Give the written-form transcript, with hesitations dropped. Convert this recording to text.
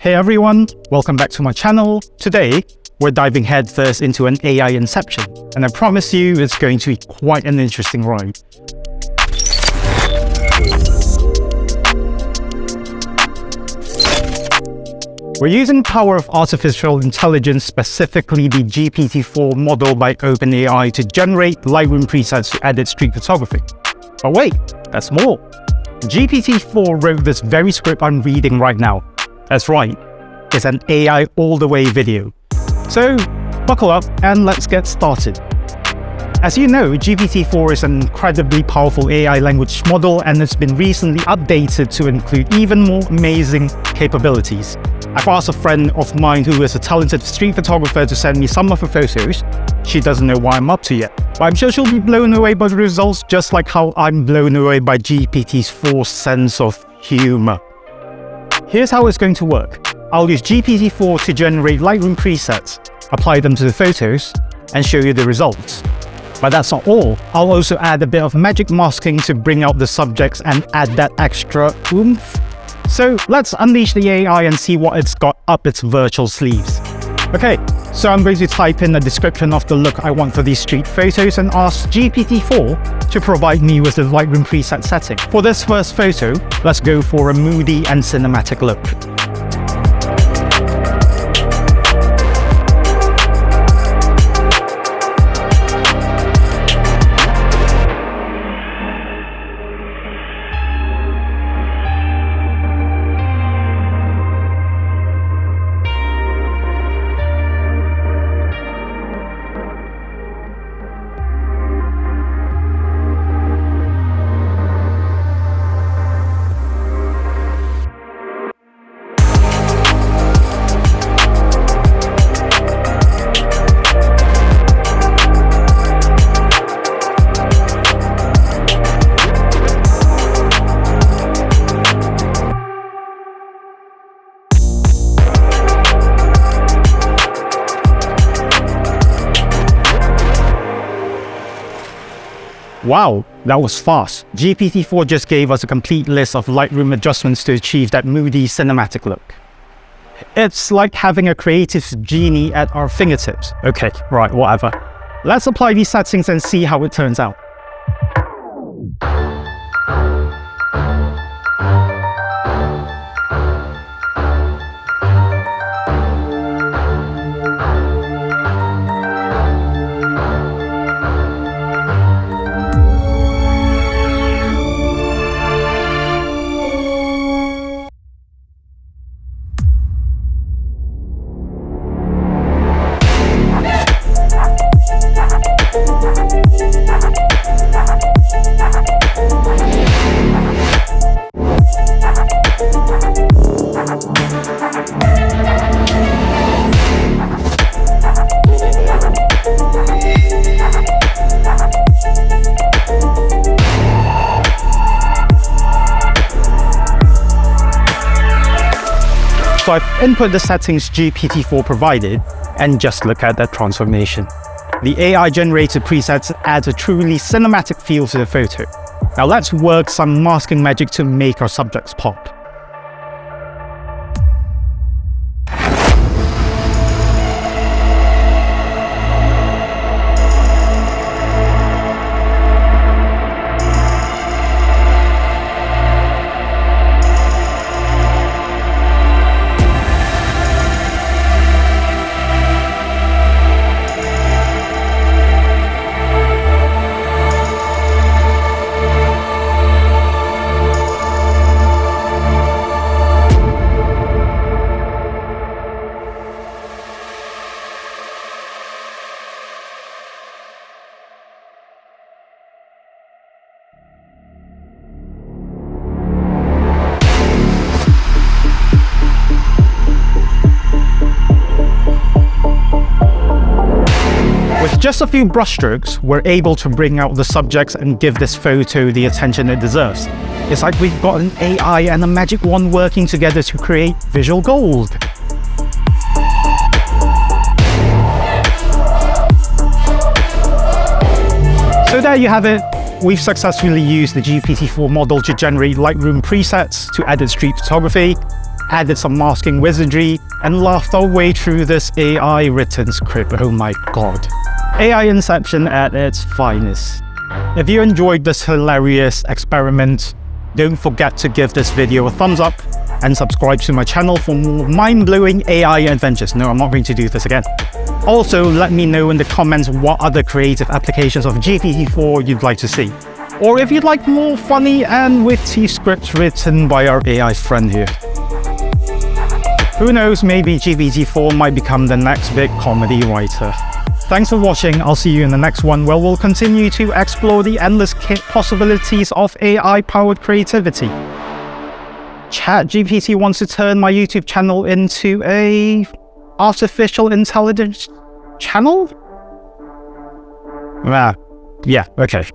Hey everyone, welcome back to my channel. Today, we're diving headfirst into an AI inception, and I promise you it's going to be quite an interesting ride. We're using the power of artificial intelligence, specifically the GPT-4 model by OpenAI, to generate Lightroom presets to edit street photography. But wait, there's more. GPT-4 wrote this very script I'm reading right now. That's right, it's an AI all the way video. So buckle up and let's get started. As you know, GPT-4 is an incredibly powerful AI language model, and it's been recently updated to include even more amazing capabilities. I've asked a friend of mine who is a talented street photographer to send me some of her photos. She doesn't know what I'm up to yet, but I'm sure she'll be blown away by the results, just like how I'm blown away by GPT-4's sense of humor. Here's how it's going to work. I'll use GPT-4 to generate Lightroom presets, apply them to the photos, and show you the results. But that's not all. I'll also add a bit of magic masking to bring out the subjects and add that extra oomph. So let's unleash the AI and see what it's got up its virtual sleeves. Okay, so I'm going to type in a description of the look I want for these street photos and ask GPT-4 to provide me with the Lightroom preset setting. For this first photo, let's go for a moody and cinematic look. Wow, that was fast. GPT-4 just gave us a complete list of Lightroom adjustments to achieve that moody cinematic look. It's like having a creative genie at our fingertips. Okay, right, whatever. Let's apply these settings and see how it turns out. So I've input the settings GPT-4 provided, and just look at that transformation. The AI-generated presets add a truly cinematic feel to the photo. Now let's work some masking magic to make our subjects pop. With just a few brushstrokes, we're able to bring out the subjects and give this photo the attention it deserves. It's like we've got an AI and a magic wand working together to create visual gold. So there you have it. We've successfully used the GPT-4 model to generate Lightroom presets to edit street photography. added some masking wizardry, and laughed our way through this AI written script. Oh my god. AI Inception at its finest. If you enjoyed this hilarious experiment, don't forget to give this video a thumbs up and subscribe to my channel for more mind-blowing AI adventures. No, I'm not going to do this again. Also, let me know in the comments what other creative applications of GPT-4 you'd like to see. Or if you'd like more funny and witty scripts written by our AI friend here. Who knows, maybe GPT-4 might become the next big comedy writer. Thanks for watching. I'll see you in the next one, where we'll continue to explore the endless possibilities of AI-powered creativity. ChatGPT wants to turn my YouTube channel into a artificial intelligence channel? Yeah, okay.